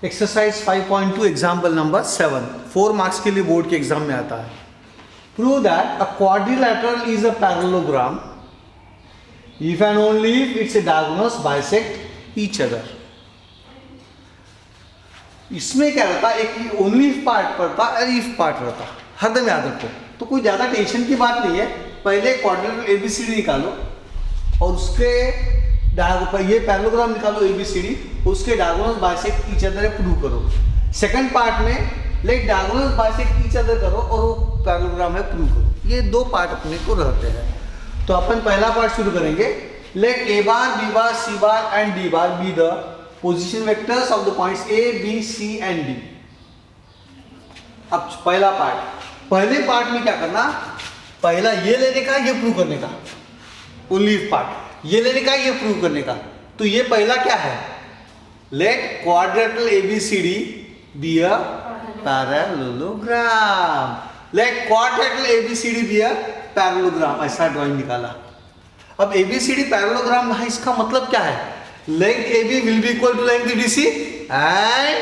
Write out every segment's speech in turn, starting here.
Exercise 5.2 example number 7, 4 marks के लिए board के एग्जाम में आता है. Prove that a quadrilateral is a parallelogram if and only if it's diagonals bisect each other. इसमें क्या रहता, एक ओनली इफ पार्ट पड़ता और इफ पार्ट रहता, हरदम याद रखो. तो कोई ज्यादा टेंशन की बात नहीं है. पहले क्वाड्रिलैटरल एबीसीडी निकालो और उसके ये पैरेललोग्राम निकालो एबीसीडी, उसके diagonals bisect each other prove करो. सेकंड पार्ट में let diagonals bisect each other करो और वो पैरेललोग्राम है प्रूव करो. ये दो पार्ट अपने को रहते हैं. तो अपन पहला पार्ट शुरू करेंगे. Let A bar B bar C bar and D bar be the position vectors of the points A B C and D. अब पहला पार्ट, पहले पार्ट में क्या करना, पहला ये लेने का, ये प्रूव करने का. ओनली इफ पार्ट ये लेने का, ये प्रूव करने का. तो ये पहला क्या है, let quadrilateral ABCD be a parallelogram. Let quadrilateral ABCD be a parallelogram. ऐसा ड्राइंग निकाला. अब एबीसीडी पैरेललोग्राम है, इसका मतलब क्या है, length AB will be equal to length DC and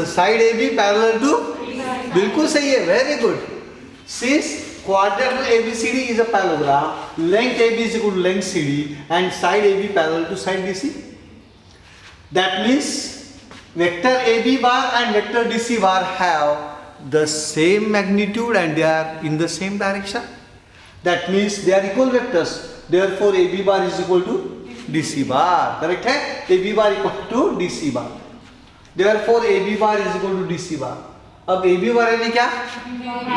side AB parallel to, बिल्कुल सही है, very good. Since quadrilateral ABCD is a parallelogram, length AB is equal to length CD and side AB parallel to side DC. That means vector AB bar and vector DC bar have the same magnitude and they are in the same direction. That means they are equal vectors. Therefore AB bar is equal to DC bar. Correct है? AB bar equal to DC bar. Therefore AB bar is equal to DC bar. अब AB बार यानी क्या,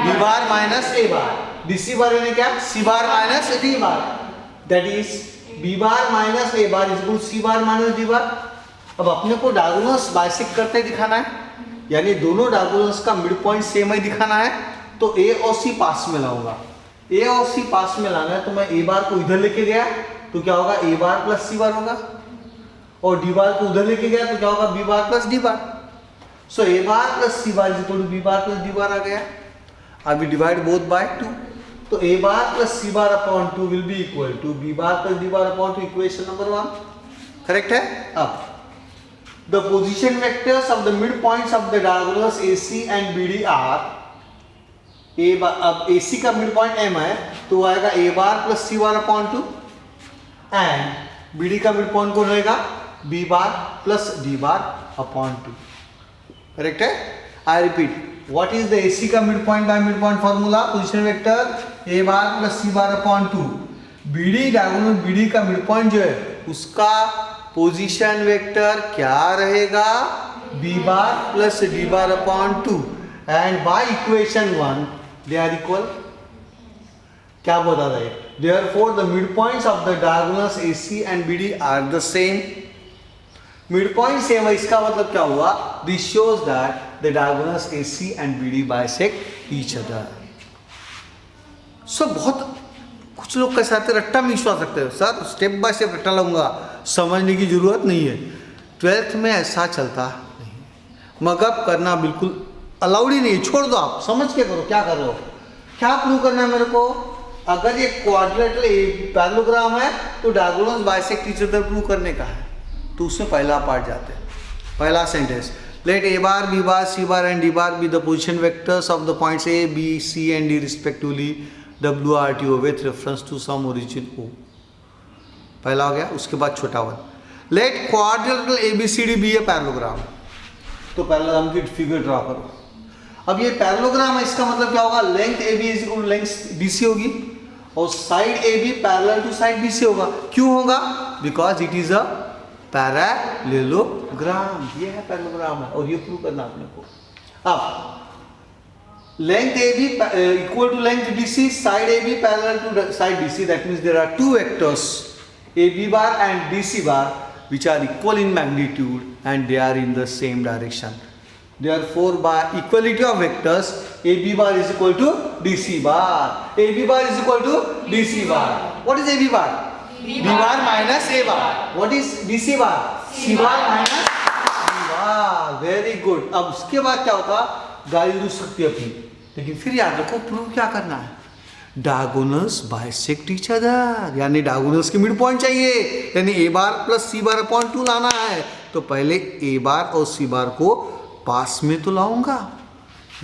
B bar minus A bar. DC बार यानी क्या, C bar minus D bar. That is B bar minus A bar is equal C bar minus D बार. अब अपने को diagonals bisect करते दिखाना है, यानी दोनों डायगोनल्स का मिड पॉइंट सेम ही दिखाना है. तो A और C पास में लाऊंगा. A और C पास में लाना है तो मैं A बार को इधर लेके गया तो क्या होगा, A बार प्लस C बार होगा. और D बार को उधर लेके गया तो क्या होगा, B bar plus D bar. So A bar plus C bar is equal to B bar plus D bar आ गया. अब we divide both by 2. तो A bar plus C bar upon 2 will be equal to B bar plus D bar upon 2. Equation number 1. Correct है? अब the position vectors of the midpoints of the diagonals AC and BD are A bar. अब AC का midpoint M है तो आएगा A bar plus C bar upon 2 and BD का midpoint कौन रहेगा, B bar plus D bar upon 2. Correct है. I repeat, what is the AC का mid point by mid point formula, position vector A bar plus C bar upon 2. BD diagonal BD का mid point जो है उसका position vector क्या रहेगा, B bar plus D bar upon 2 and by equation 1 they are equal. क्या बता रहा है, therefore the mid points of the diagonals AC and BD are the same. Mid point same है, इसका मतलब क्या हुआ, this shows that the diagonals AC and BD bisect each other. So बहुत कुछ लोग कैसे आते रट्टा में विश्वास रखते हो, सर स्टेप बाय स्टेप रट्टा लाऊंगा, समझने की जरूरत नहीं है. 12th में ऐसा चलता नहीं, मगअप करना बिल्कुल अलाउड ही नहीं. छोड़ दो, आप समझ के करो क्या कर रहे हो. क्या प्रूव करना है मेरे को, अगर ये क्वाड्रिलेटरल पैरेललोग्राम है तो diagonals bisect each other prove करने का है. तो उसमें पहला पार्ट जाते हैं. पहला sentence, let A bar B bar C bar and D bar be the position vectors of the points A B C and D respectively WRTO with reference to some origin O. पहला हो गया. उसके बाद छोटा one, let quadrilateral ABCD be a parallelogram. तो parallelogram की figure draw करो. अब ये पैरेललोग्राम है, इसका मतलब क्या होगा, length AB is equal to length DC होगी और side AB parallel to side BC होगा. क्यों होगा, because it is a parallelogram. ये है पैरेललोग्राम है और ये प्रूव करना अपने को. अब length AB equal to length BC, side AB parallel to side BC. That means there are two vectors AB bar and DC bar which are equal in magnitude and they are in the same direction. Therefore by equality of vectors AB bar is equal to DC bar. AB bar is equal to DC bar. What is AB bar? B bar minus A bar. What is DC bar? C bar minus D bar. Very good. अब उसके बाद क्या होता, गाड़ी रुक सकती है अपनी, लेकिन फिर याद रखो प्रूव क्या करना है. डायगोनल्स बाइसेक्ट ईच अदर, यानी डायगोनल्स के मिड पॉइंट चाहिए, यानी ए बार प्लस सी बार अपॉन 2 लाना है, तो पहले ए बार और सी बार को पास में तो लाऊंगा,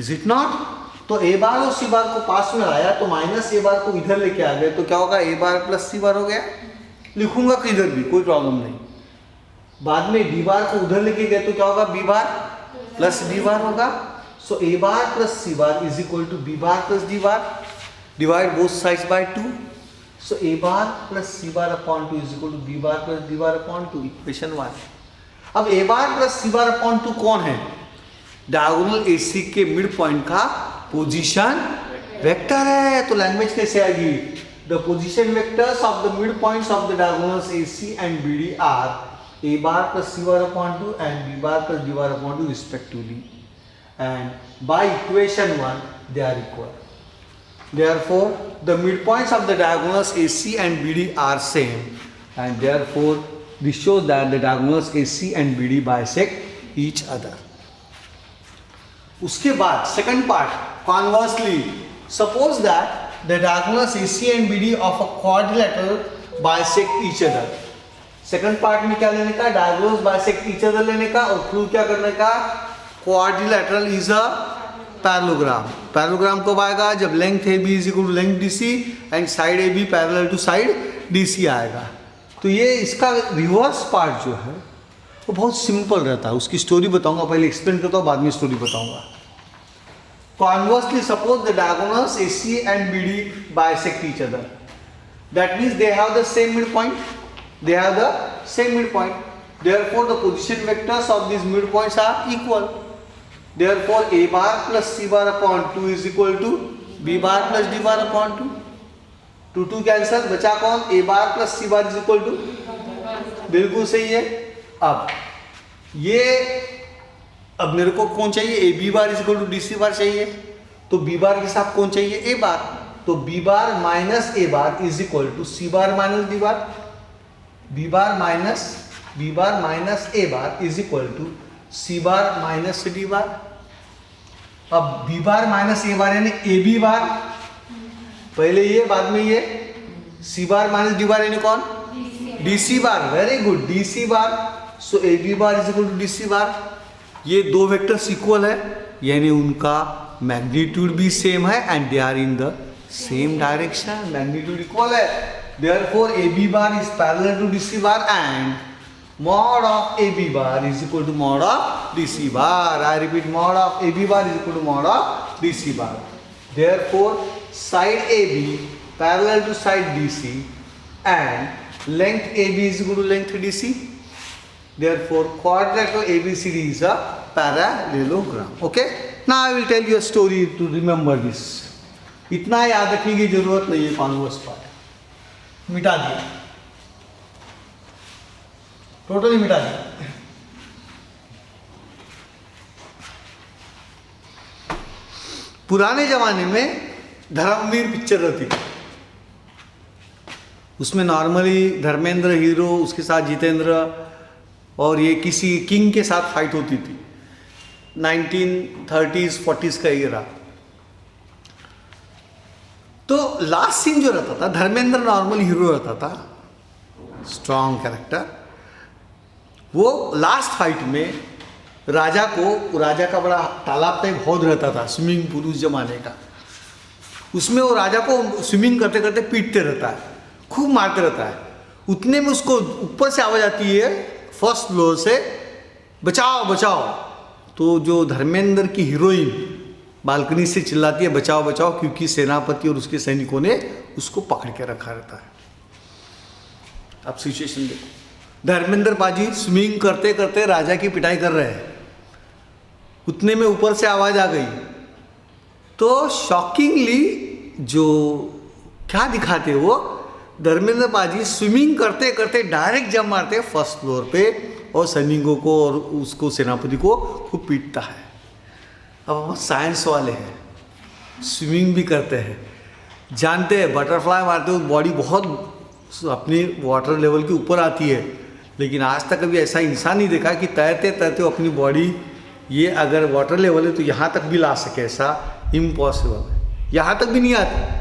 इज इट नॉट? तो ए बार और सी बार को पास में लाया तो माइनस ए बार को इधर लेके आ गए, तो क्या होगा, ए बार प्लस सी बार हो गया, लिखूंगा किधर भी कोई प्रॉब्लम नहीं। बाद में डी बार को उधर लेके गए तो क्या होगा, B bar plus D bar होगा। So A bar plus C bar is equal to B bar plus D bar, divide both sides by 2, so A bar plus C bar upon 2 is equal to B bar plus D bar upon 2, equation 1। अब ए bar plus सी bar upon 2 कौन है, diagonal AC के mid point का position vector है। तो language कैसे आएगी, the position vectors of the mid points of the diagonals AC and BD are a bar plus C bar upon 2 and b bar plus D bar upon 2 respectively, and by equation 1 they are equal. Therefore the midpoints of the diagonals AC and BD are same, and therefore this shows that the diagonals AC and BD bisect each other. उसके बाद second part, conversely, suppose that the diagonals AC and BD of a quadrilateral bisect each other. second part में क्या लेने का, diagonals bisect each other लेने का, और prove क्या करने का, quadrilateral is a parallelogram. Parallelogram कब आएगा, जब length A B is equal to length D C and side A B parallel to side D C आएगा। तो ये इसका रिवर्स पार्ट जो है वो बहुत सिंपल रहता है, उसकी स्टोरी बताऊंगा, पहले एक्सप्लेन करता हूँ बाद में स्टोरी बताऊंगा। Conversely suppose the diagonals A C and B D bisect each other, that means they have the same mid point, they have the same mid point, therefore the position vectors of this mid points are equal. Therefore a bar plus c bar upon 2 is equal to b bar plus d bar upon 2, 2 2 cancel, बचा कौन, a bar plus c bar is equal to, बिल्कुल सही है। अब ये अब मेरे को कौन चाहिए, a b bar is equal to d c bar चाहिए, तो b bar के साथ कौन चाहिए, a bar, तो b bar minus a bar is equal to c bar minus d bar, b bar minus a bar is equal to c bar minus d bar. अब b बार minus ए बार यानी ए B बार, पहले ये बाद में ये, सी bar minus d bar यानी कौन, D C bar, very good, D C bar. So A B bar is equal to D C bar. ये दो वेक्टर्स इक्वल है, यानी उनका मैग्नीट्यूड भी सेम है and they are in the same direction, magnitude equal है। Therefore A B bar is parallel to D C bar and mod of AB bar is equal to mod of DC bar. I repeat, mod of AB bar is equal to mod of DC bar. Therefore, side AB parallel to side DC and length AB is equal to length DC. Therefore, quadrilateral ABCD is a parallelogram. Okay? Now I will tell you a story to remember this. इतना याद रखने की जरूरत नहीं है, converse part मिटा दिया, totally मिटा दिया। पुराने जमाने में धर्मवीर पिक्चर रहती थी, उसमें नॉर्मली धर्मेंद्र हीरो, उसके साथ जितेंद्र, और ये किसी किंग के साथ फाइट होती थी। 1930s 40s का एरा। तो लास्ट सीन जो रहता था, धर्मेंद्र नॉर्मल हीरो रहता था, स्ट्रॉन्ग कैरेक्टर। वो लास्ट फाइट में राजा का बड़ा तालाब टाइप हौद रहता था, स्विमिंग पूल उस जमाने का, उसमें वो राजा को स्विमिंग करते करते पीटते रहता है, खूब मारते रहता है। उतने में उसको ऊपर से आवाज़ आती है फर्स्ट फ्लोर से, बचाओ बचाओ। तो जो धर्मेंद्र की हीरोइन बालकनी से चिल्लाती है बचाओ बचाओ, क्योंकि सेनापति और उसके सैनिकों ने उसको पकड़ के रखा रहता है। अब सिचुएशन देखो, धर्मेंद्र बाजी स्विमिंग करते करते राजा की पिटाई कर रहे हैं, उतने में ऊपर से आवाज़ आ गई। तो शॉकिंगली जो क्या दिखाते वो, धर्मेंद्र बाजी स्विमिंग करते करते डायरेक्ट जंप मारते फर्स्ट फ्लोर पे और सैनिकों को और उसको सेनापति को खूब पीटता है। अब हम साइंस वाले हैं, स्विमिंग भी करते हैं, जानते हैं बटरफ्लाई मारते हो बॉडी बहुत अपनी वाटर लेवल के ऊपर आती है, लेकिन आज तक कभी ऐसा इंसान नहीं देखा कि तैरते तैरते अपनी बॉडी ये अगर वाटर लेवल है तो यहाँ तक भी ला सके, ऐसा इम्पॉसिबल है, यहाँ तक भी नहीं आती।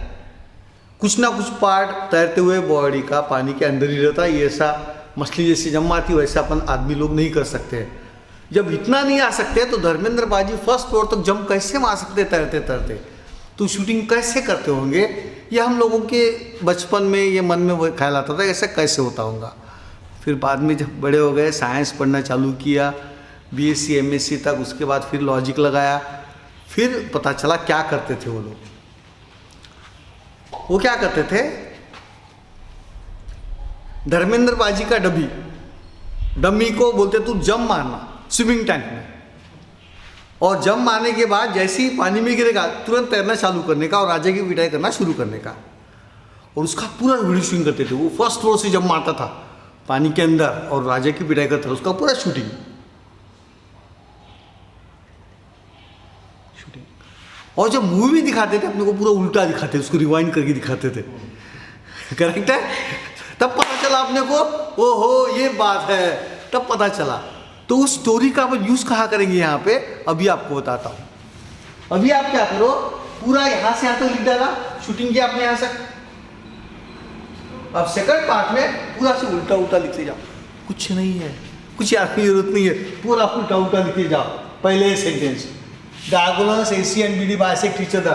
कुछ ना कुछ पार्ट तैरते हुए बॉडी का पानी के अंदर ही रहता है। ये ऐसा मछली जैसी जम आती है, वैसे अपन आदमी लोग नहीं कर सकते हैं। जब इतना नहीं आ सकते तो धर्मेंद्र बाजी फर्स्ट फ्लोर तक जंप कैसे मार सकते तैरते तैरते? तो शूटिंग कैसे करते होंगे? ये हम लोगों के बचपन में ये मन में वो ख्याल आता था ऐसा कैसे होता होगा। फिर बाद में जब बड़े हो गए, साइंस पढ़ना चालू किया, बीएससी एमएससी तक, उसके बाद फिर लॉजिक लगाया, फिर पता चला क्या करते थे वो लोग। वो क्या करते थे, धर्मेंद्र बाजी का डमी को बोलते तू जंप मारना स्विमिंग टैंक में, और जंप मारने के बाद जैसे ही पानी में गिरेगा तुरंत तैरना चालू करने का और राजा की पिटाई करना शुरू करने का। और उसका पूरा वीडियो शूटिंग करते थे। वो फर्स्ट फ्लोर से जंप मारता था पानी के अंदर और राजा की पिटाई करता था, उसका पूरा शूटिंग। और जब मूवी दिखाते थे अपने को पूरा उल्टा दिखाते, उसको रिवाइंड करके दिखाते थे। करेक्ट है? तब पता चला अपने को, ओहो ये बात है, तब पता चला। तो उस स्टोरी का अब यूज कहाँ करेंगे यहाँ पे, अभी आपको बताता हूँ। अभी आप क्या करो, पूरा यहाँ से यहाँ तक लिख डाला, शूटिंग किया आपने यहाँ से। अब सेकंड पार्ट में पूरा से उल्टा उल्टा लिखते जाओ, कुछ नहीं है, कुछ याद की जरूरत नहीं है, पूरा उल्टा उल्टा लिखते जाओ। पहले sentence, diagonals AC and BD bisect each other.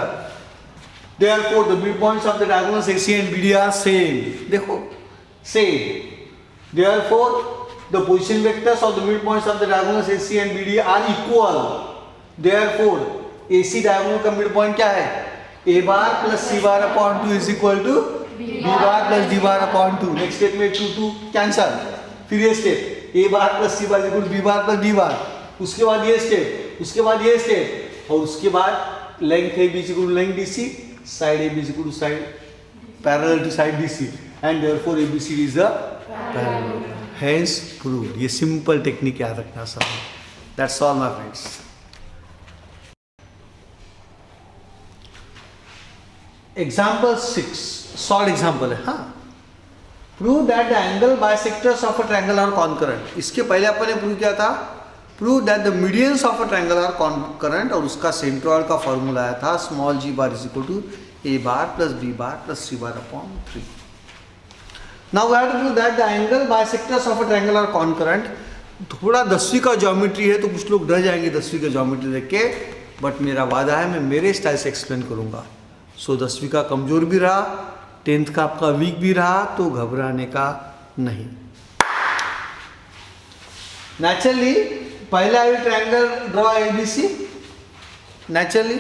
Therefore, the midpoints of the diagonals AC and BD are same. देखो, same. Therefore, the position vectors of the midpoints of the diagonals AC and BD are equal. Therefore, AC diagonal का midpoint क्या है? A bar plus C bar upon 2 is equal to B bar plus D bar upon 2. Next step में 2 cancel. फिर ये step, A bar plus C bar is equal to B bar plus D bar. उसके बाद ये step, उसके बाद ये step, और उसके बाद length A B equal to length DC, side A B equal to side parallel to side DC, and therefore ABCD is a parallel, hence proved. ये सिंपल टेक्निक याद रखना सब। That's all my friends. Example 6 short example है। हाँ, prove that the angle bisectors of a triangle are concurrent. इसके पहले अपन ने प्रूव किया था, prove that the medians of a triangle are concurrent, और उसका सेंट्रॉइड का फॉर्मूला आया था small g bar is equal to a bar plus b bar plus c bar upon 3। Now we have to prove that the angle bisectors of a triangle are concurrent. थोड़ा 10वीं का geometry है तो कुछ लोग डर जाएंगे 10वीं का ज्योमेट्री देख के, बट मेरा वादा है मैं मेरे स्टाइल से एक्सप्लेन करूंगा। सो 10वीं का कमजोर भी रहा, 10th का आपका वीक भी रहा, तो घबराने का नहीं। नेचुरली पहले आई ट्रायंगल ड्रॉ एबीसी, नेचुरली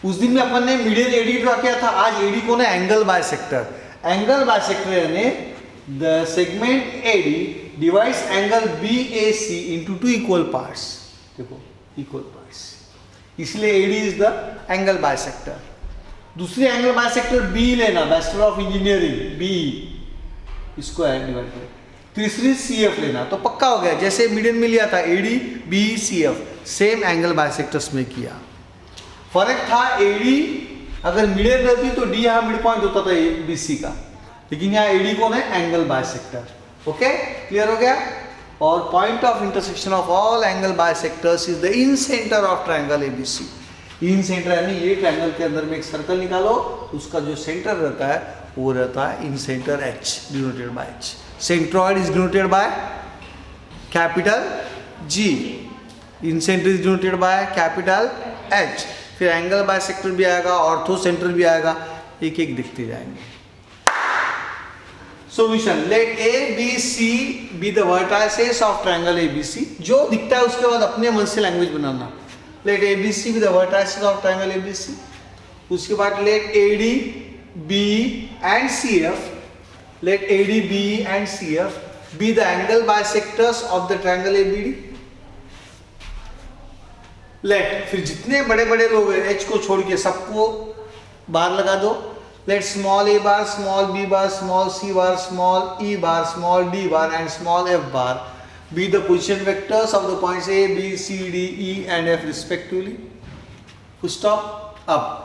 उस दिन में अपन ने मीडियन एडी ड्रॉ किया था। आज एडी कौन है? Angle bisector. एंगल बाइसेक्टर यानी the segment AD divides angle BAC into 2 equal parts. देखो इक्वल पार्ट्स, इसलिए AD is the angle bisector. दूसरी एंगल बाइसेक्टर बी लेना, बैचलर ऑफ इंजीनियरिंग बी, इसको डिवाइड करें। तीसरी CF लेना, तो पक्का हो गया। जैसे मीडियन में लिया था AD B CF, same angle bisectors में किया। फर्क था AD अगर मीडियन रहती तो D यहाँ मिड पॉइंट होता था BC का, लेकिन यहाँ AD कौन है? Angle bisector. ओके, क्लियर हो गया। और point of intersection of all angle bisectors is the incentre of triangle ABC। In centre यानी ये ट्रायंगल के अंदर में एक सर्कल निकालो, उसका जो सेंटर रहता है वो रहता है incentre H, denoted by H। Centroid is denoted by capital G, incenter is denoted by capital H। फिर एंगल बाइसेक्टर भी आएगा, ऑर्थो सेंटर भी आएगा, एक एक दिखते जाएंगे। Solution, let A B C be the vertices of triangle ABC। जो दिखता है उसके बाद अपने मन से लैंग्वेज बनाना। Let A B C be the vertices of triangle ABC। उसके बाद late AD B and CF, let AD, B and CF be the angle bisectors of the triangle ABD। let, फिर जितने बड़े बड़े लोग हैं H को छोड़ के सबको बार लगा दो। let small a bar, small b bar, small c bar, small e bar, small d bar and small f bar be the position vectors of the points A, B, C, D, E and F respectively। stop। अब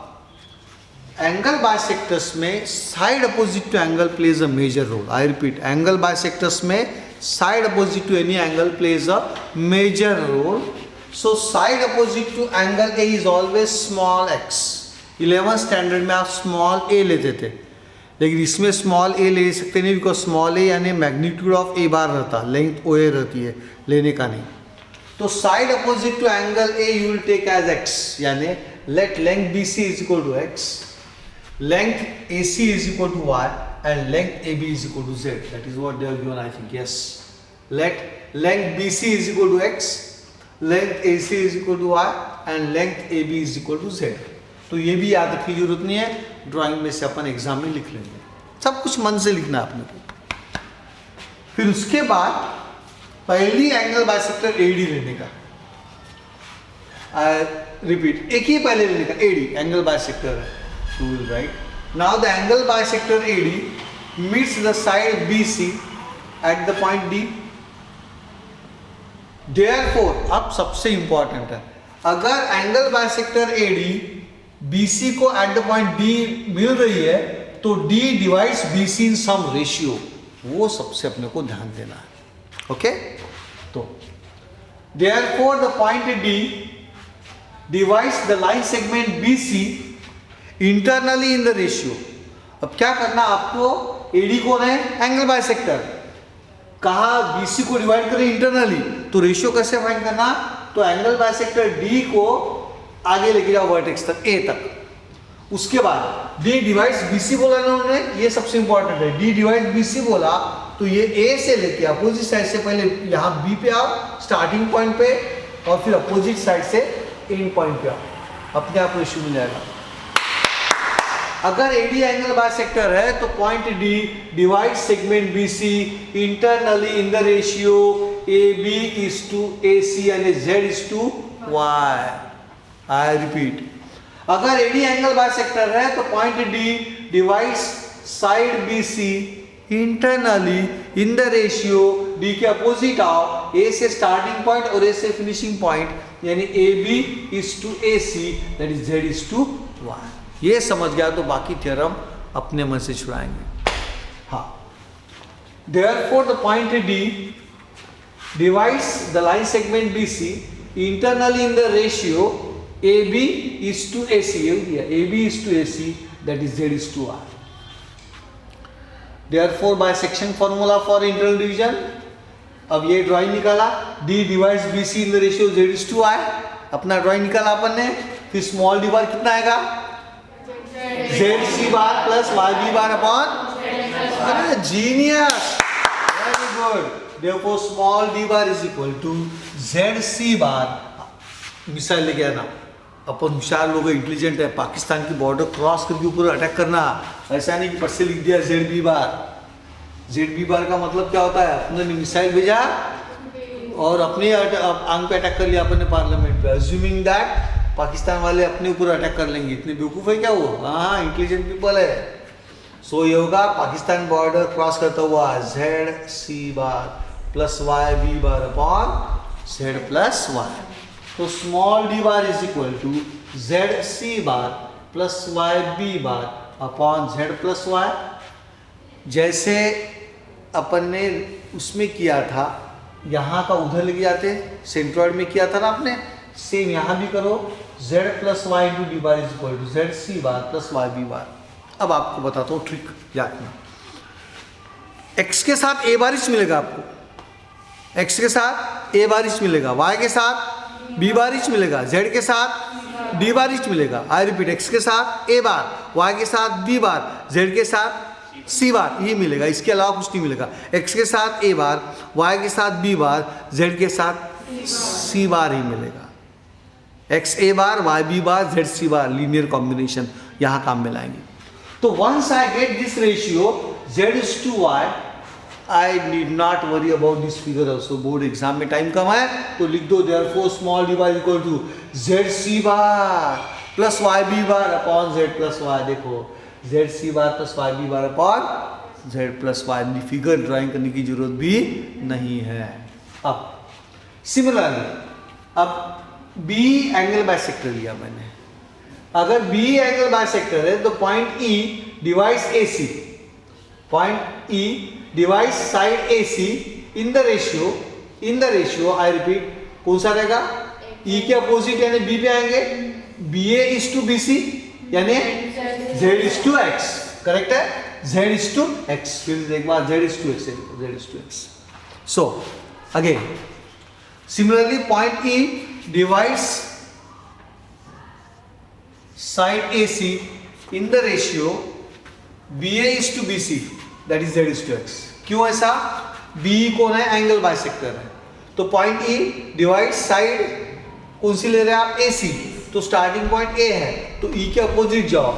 angle bisectors में side opposite to angle plays a major role. I repeat, angle bisectors में side opposite to any angle plays a major role. So side opposite to angle A is always small x। 11th standard में आप small a लेते थे, लेकिन इसमें small ए ले सकते नहीं, बिकॉज स्मॉल ए यानी मैग्नीट्यूड ऑफ ए बार रहता, लेंथ ओ ए रहती है, लेने का नहीं। तो side opposite to angle A you will take as X, यानी let length B C is equal to X, length A C is equal to Y, and length AB is equal to Z. That is what they are given, I think. Yes. Let length BC is equal to X, length AC is equal to Y, and length AB is equal to Z. तो ये भी याद रखने की जरूरत नहीं है, drawing में से अपन एग्जाम में लिख लेंगे, सब कुछ मन से लिखना है आपने को। फिर उसके बाद पहली एंगल बाइसेक्टर AD लेने का, रिपीट, एक ही पहले लेने का, AD एंगल बाइसेक्टर है, to will write. Now the angle bisector AD meets the side BC at the point D. Therefore, अब सबसे इंपॉर्टेंट है, अगर एंगल बाइसेक्टर AD BC को एट द पॉइंट D मिल रही है तो D डिवाइड्स BC इन सम ratio, वो सबसे अपने को ध्यान देना है। ओके, तो therefore the point D divides the line segment BC internally in the ratio. अब क्या करना आपको, एडी कौन है, एंगल बाइसेक्टर, कहा बीसी को डिवाइड करें इंटरनली, तो रेशियो कैसे फाइंड करना, तो एंगल बाइसेक्टर डी को आगे लेके जाओ वर्टेक्स तक, ए तक, उसके बाद डी डिवाइड्स बीसी बोला ना उन्होंने, ये सबसे इंपॉर्टेंट है, डी डिवाइड बीसी बोला तो ये ए से लेके अपोजिट साइड से पहले यहाँ बी पे आओ स्टार्टिंग पॉइंट पे, और फिर अपोजिट साइड से एंड पॉइंट पे आओ, अपने आप रेशियो मिल जाएगा। अगर AD एंगल बाइसेक्टर है तो point D divide segment BC internally in the ratio AB is to AC यानी Z is to Y। I repeat, अगर AD एंगल बाइसेक्टर है तो point D divides side BC internally in the ratio D के opposite आओ, A से starting point और A से finishing point, यानी AB is to AC that is Z is to Y। ये समझ गया तो बाकी थ्योरम अपने मन से छुड़ाएंगे। हाँ, therefore the point D divides the line segment BC internally in the ratio AB is to AC, ये दिया, AB is to AC that is Z is to R। therefore bisection formula for internal division, अब ये drawing निकाला, D divides BC in the ratio Z is to I, अपना drawing निकाला अपन ने, फिर small D बार कितना आएगा, ZC bar plus YB bar upon, अरे genius, very good. Therefore small d bar is equal to ZC bar. Missile लेके आना, अपन होशियार लोग इंटेलिजेंट है, पाकिस्तान की बॉर्डर क्रॉस करके ऊपर अटैक करना, ऐसा नहीं कि पट से लिख दिया ZB बार। ZB बार का मतलब क्या होता है, अपने मिसाइल भेजा और अपने आंग पे अटैक कर लिया अपन ने पार्लियामेंट पे, अज्यूमिंग दैट पाकिस्तान वाले अपने ऊपर अटैक कर लेंगे, इतने बेवकूफ़ है क्या वो, हाँ इंटेलिजेंट पीपल है। सो ये होगा पाकिस्तान बॉर्डर क्रॉस करता हुआ ZC bar plus YB bar upon Z plus Y। तो small d bar is equal to ZC bar plus YB bar upon Z plus Y। जैसे अपन ने उसमें किया था, यहाँ का उधर लेके जाते, सेंट्रॉइड में किया था ना आपने, सेम यहाँ भी करो, Z plus y into d bar is equal to ZC bar plus YB bar. अब आपको बताता हूँ ट्रिक याद रखना, X के साथ A बारिश मिलेगा आपको, X के साथ A बारिश मिलेगा, Y के साथ B बारिश मिलेगा, Z के साथ D बारिश मिलेगा। आई रिपीट, X के साथ A बार, Y के साथ B बार, Z के साथ C बार, ये मिलेगा, इसके अलावा कुछ नहीं मिलेगा। X के साथ A बार, Y के साथ B बार, Z के साथ C बार ही मिलेगा। X A bar, Y B bar, Z C bar, linear combination यहाँ काम में लाएंगे। तो once I get this ratio Z is to Y, I need not worry about this figure also. Board exam में time कम है तो लिख दो, therefore small d bar equal to ZC bar plus YB bar upon Z plus Y। देखो ZC bar plus YB bar upon Z plus Y, figure drawing करने की जरूरत भी नहीं है। अब सिमिलरली अब B एंगल बाइसेक्टर लिया मैंने, अगर B एंगल बाइसेक्टर है तो point E divides AC, point E divides side AC in the ratio, I repeat, कौन सा रहेगा, E के अपोजिट यानी B पे आएंगे, BA इज टू BC यानी Z is to X, correct है। z/x, फिर एक बार z/x है, z/x. So again similarly point E divides side AC in the ratio BA/BC, that is z/x. क्यों ऐसा? BE कौन है? एंगल बाइसेक्टर है. तो पॉइंट E डिवाइड साइड कौन सी ले रहे हैं आप? AC. तो स्टार्टिंग पॉइंट A है, तो E के अपोजिट जाओ,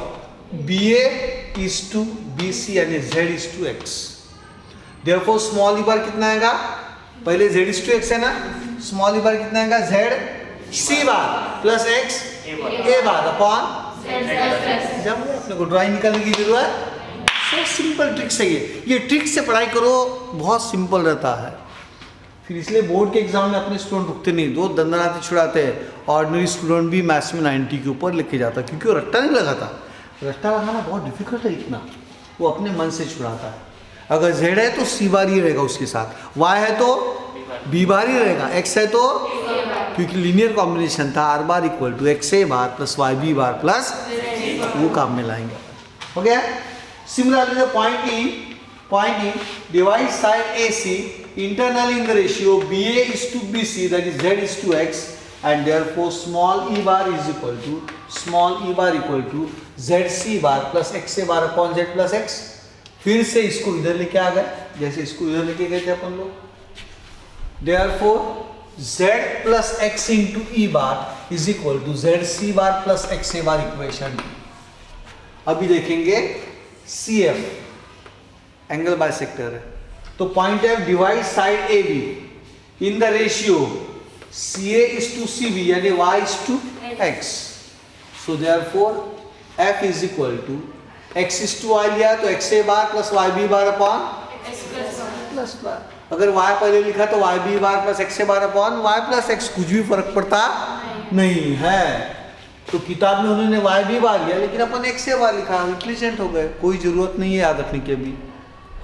BA/BC यानी z/x. Therefore स्मॉल ई बार कितना आएगा? पहले z/x है ना, स्मॉल ई बार कितना आएगा? z/c bar plus x a bar upon जब अपने को ड्राइंग निकालने की जरूरत. सो सिंपल ट्रिक्स है ये ट्रिक से पढ़ाई करो, बहुत सिंपल रहता है. फिर इसलिए बोर्ड के एग्जाम में अपने स्टूडेंट रुकते नहीं, दो दंदनाते छुड़ाते हैं. ऑर्डिनरी स्टूडेंट भी मैथ्स में 90 के ऊपर लेके जाता, क्योंकि वो रट्टा नहीं लगाता. रट्टा लगाना बहुत डिफिकल्ट है लिखना, वो अपने मन से छुड़ाता है. अगर z है तो c बार ही रहेगा उसके साथ, y है तो b बार ही रहेगा, x है तो, क्योंकि लीनियर कॉम्बिनेशन था, r bar equal to x a bar plus y b bar plus, वो काम में लाएंगे. हो गया? Similarly the point E divide side AC internally in the ratio BA/BC, that is z/x, and therefore small e bar is equal to zc bar plus x a bar upon z plus x. फिर से इसको इधर लेके आ गए, जैसे इसको इधर लेके गए थे अपन लोग. Therefore z plus x into e bar is equal to zc bar plus x a bar equation. अभी देखेंगे CF एंगल बाइसेक्टर है, तो point F divide side AB in the ratio CA/CB यानी y/x. So therefore F is equal to x/y लिया तो xa bar plus yb bar upon plus bar. अगर y पहले लिखा तो yb bar plus xa bar upon y plus x, कुछ भी फर्क पड़ता नहीं है. तो किताब में उन्होंने yb बार लिया, लेकिन अपन xa बार लिखा, इंटेलिजेंट हो गए, कोई जरूरत नहीं है याद रखने की. अभी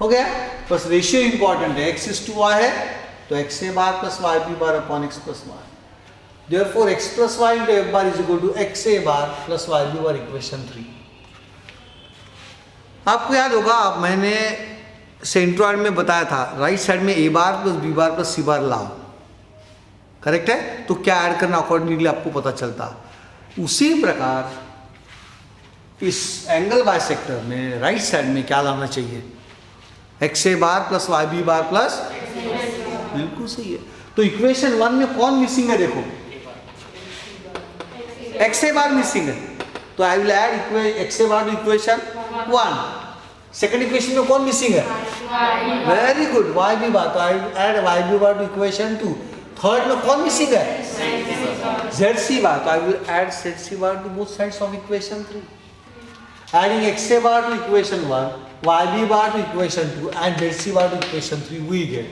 हो गया, बस रेशियो इंपॉर्टेंट है. x/y है तो xa bar plus yb bar upon x plus y. Therefore x plus y into f bar is equal to xa bar plus yb bar equation 3. आपको याद होगा, अब मैंने सेंट्रॉइड में बताया था, राइट साइड में a bar plus b bar plus c बार लाओ. करेक्ट है? तो क्या ऐड करना अकॉर्डिंगली आपको पता चलता. उसी प्रकार इस एंगल बाइसेक्टर में राइट साइड में क्या लाना चाहिए? xa bar plus yb bar plus, बिल्कुल सही है. तो इक्वेशन 1 में कौन मिसिंग है? देखो xa बार मिसिंग है, तो I will add xa bar to equation 1. Second equation में कौन मिसिंग है? वेरी गुड, yb बार, तो I will add yb bar to equation 2. Third में कौन मिसिंग है? zc बार, तो I will add zc bar to both sides of equation 3. Adding xa bar to equation 1, yb bar to equation 2 and zc bar to equation 3 we get.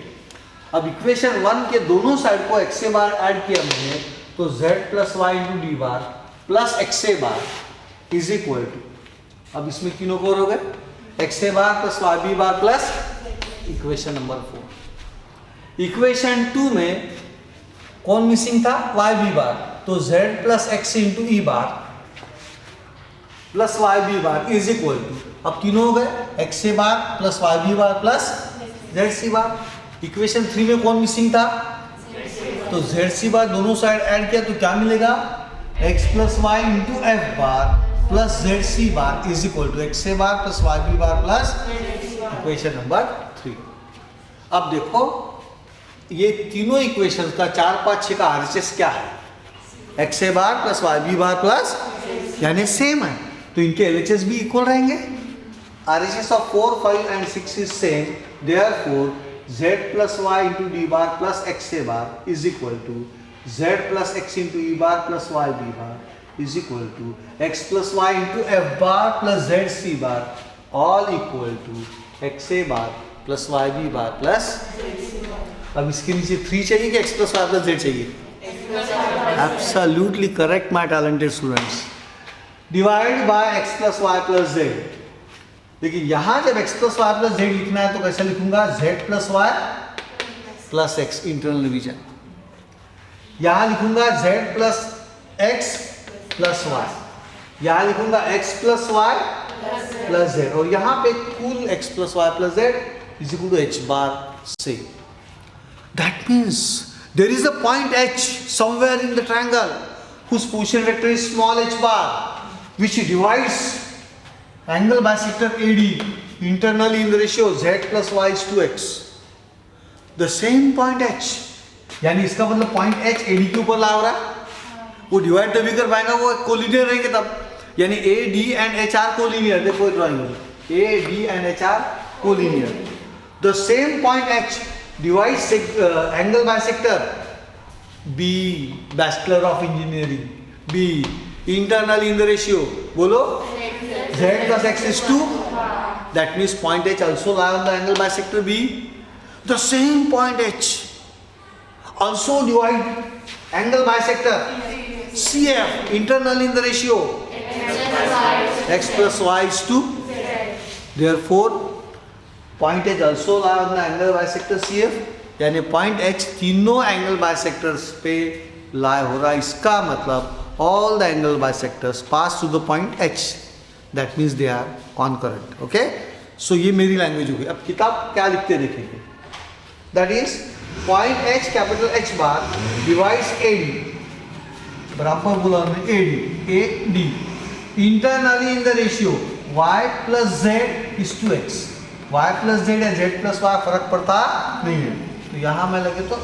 अब equation 1 के दोनों side को xa बार add किया मैंने, तो z plus y into d bar plus xa bar is equal to, अब इसमें तीनों को हो गए, xa bar plus yb bar plus equation number 4. Equation 2 में कौन मिसिंग था? yb बार, तो z plus x into e bar plus yb bar is equal to, अब तीनों हो गए, xa bar plus yb bar plus zc bar. Equation 3 में कौन मिसिंग था? तो zc बार दोनों साइड ऐड किया तो क्या मिलेगा? x plus y into f bar plus zc bar is equal to xa bar plus yb bar plus equation number 3. अब देखो ये तीनों इक्वेशन का 4, 5, 6 का RHS क्या है? xa bar plus yb bar plus, यानी सेम है, तो इनके LHS भी इक्वल रहेंगे. RHS of 4, 5 and 6 is same. Therefore, z plus y into d bar plus xa bar is equal to z plus x into e bar plus yb bar is equal to x plus y into f bar plus zc bar, all equal to xa bar plus yb bar plus. अब इसके नीचे 3 चाहिए कि x plus y plus z चाहिए? Absolutely correct, my talented students. Divide by x plus y plus z. देखिए यहां जब x plus Y plus Z लिखना है तो कैसे लिखूंगा? z plus Y plus X, internal division. यहां लिखूंगा z plus X plus Y, यहां लिखूंगा x plus Y plus Z, और यहाँ पे कुल X plus Y plus Z is equal to H bar से. That means there is a point H somewhere in the triangle whose position vector is small h bar, which divides angle bisector AD internally in the ratio z plus y is to x. The same point H, यानी इसका मतलब point H AD के ऊपर ला हो रहा है, वो divide तभी कर पाएगा वो कोलिनियर रहेंगे तब, यानी AD and H are collinear. देखो ड्राइंग में AD and H are collinear. The same point H divides angle bisector B, bachelor of engineering, B internally in the ratio, बोलो z plus x is 2. That means point H also lie on the angle bisector B. The same point H also divide angle bisector CF internally in the ratio x plus y is 2. Therefore point H also lie on the angle bisector CF, यानी point H तीनों angle bisectors पे lie हो रहा है. इसका मतलब all the angle bisectors pass through the point H. That means they are concurrent. Okay? So ये मेरी लैंग्वेज होगी. अब किताब क्या लिखते देखेंगे. That is point H capital H bar divides AD, बराबर बोला हमने AD internally in the ratio y plus z is to x. y plus z या z plus y फर्क पड़ता नहीं है, तो यहां मैं लगे तो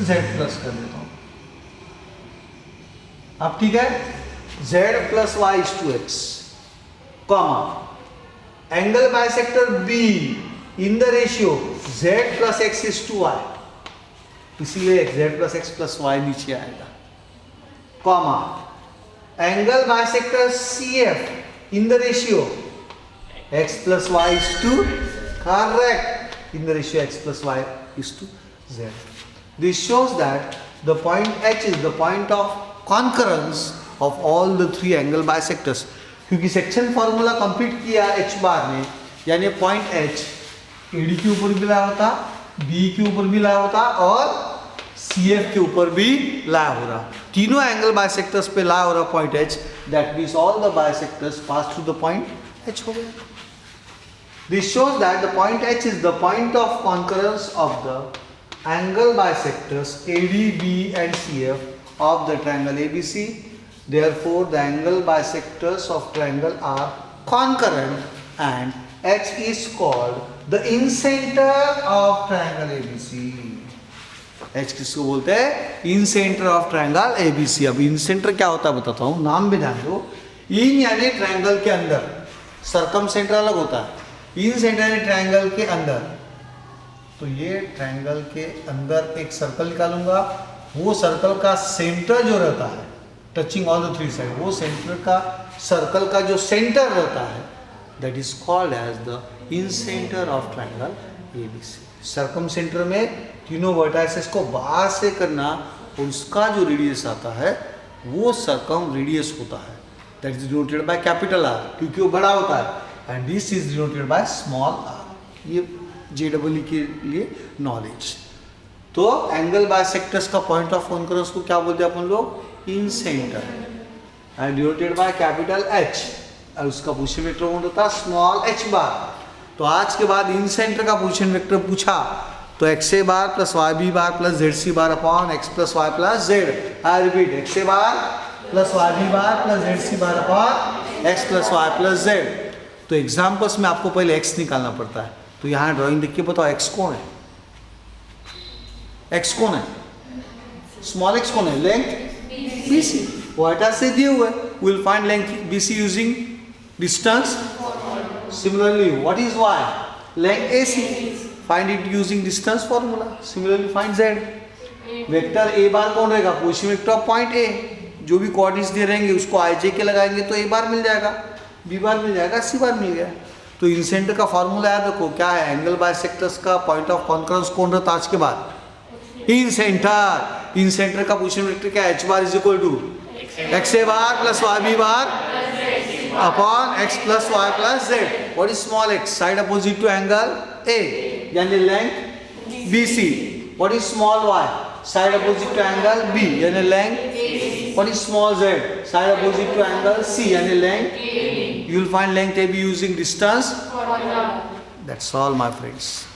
z प्लस कर देता हूं. अब ठीक है, z plus y is to x, comma angle bisector B in the ratio z plus x is to y, इसीलिए z plus x plus y नीचे आएगा, comma angle bisector CF in the ratio x plus y is to, correct, in the ratio x plus y is to z. This shows that the point H is the point of concurrence of all the three angle bisectors. क्योंकि section formula complete किया H बार ने, यानी point H AD के ऊपर भी लाया होता, B के ऊपर भी लाया होता और CF के ऊपर भी लाया हो रहा. तीनों एंगल बाइसेक्टर्स पे लाया हो रहा point H. That means all the bisectors pass through the point H हो गया. This shows that the point H is the point of concurrence of the angle bisectors AD, B and CF of the triangle ABC. Therefore, the angle bisectors of triangle are concurrent and H is called the incenter of triangle ABC. H किसको बोलते हैं? incenter of triangle ABC. अब incenter क्या होता है बताता हूँ, नाम भी ध्यान दो. in यानी ट्रायंगल के अंदर, सर्कमसेंटर अलग होता है. इन सेंटर यानी ट्रायंगल के अंदर, तो ये ट्रायंगल के अंदर एक सर्कल निकालूंगा, वो सर्कल का सेंटर जो रहता है touching all the three side, वो सेंटर का सर्कल का जो सेंटर रहता है that is called as the incentre of triangle ABC. Circumcentre में तीनों वर्टाइसेस को बाहर से करना और उसका जो रेडियस आता है वो सर्कम रेडियस होता है, that is denoted by capital R क्योंकि वो बड़ा होता है, and this is denoted by small r. ये JEE के लिए नॉलेज. तो एंगल बाइसेक्टर्स का पॉइंट ऑफ कॉन्करेंस को क्या बोलते हैं अपन लोग? Incentre, and denoted by capital H, और उसका पोजीशन वेक्टर कौन होता है? Small h bar. तो आज के बाद इन सेंटर का पोजीशन वेक्टर पूछा तो XA bar plus YB bar plus ZC bar upon x plus y plus z. I repeat, XA bar plus YB bar plus ZC bar upon x plus y plus z. तो examples में आपको पहले x निकालना पड़ता है. तो यहाँ drawing देख के बताओ x कौन है? x कौन है? स्मॉल x कौन है? Length BC. वाइटा से दिए हुए, will find length BC using distance. Similarly, what is y? Length AC. Find it using distance formula. Similarly, find z. Vector a बार कौन रहेगा? Position vector of point a. जो भी coordinates दे रहेंगे उसको ij के लगाएंगे तो a बार मिल जाएगा, b बार मिल जाएगा, c बार मिल गया. तो इन सेंटर का फॉर्मूला याद रखो, क्या है? एंगल बाइसेक्टर्स का पॉइंट ऑफ कॉन्करेंस कौन रहता है आज के बाद? Incentre. इन सेंटर का पोजीशन वेक्टर क्या है? h bar is equal to xa bar plus yb bar upon x plus y plus z. What is small x? Side opposite to angle a, यानी length BC. What is small y? Side opposite to angle B, यानी length. What is small z? Side opposite to angle C, यानी length. you will find length AB using distance. Formula. That's all, my friends.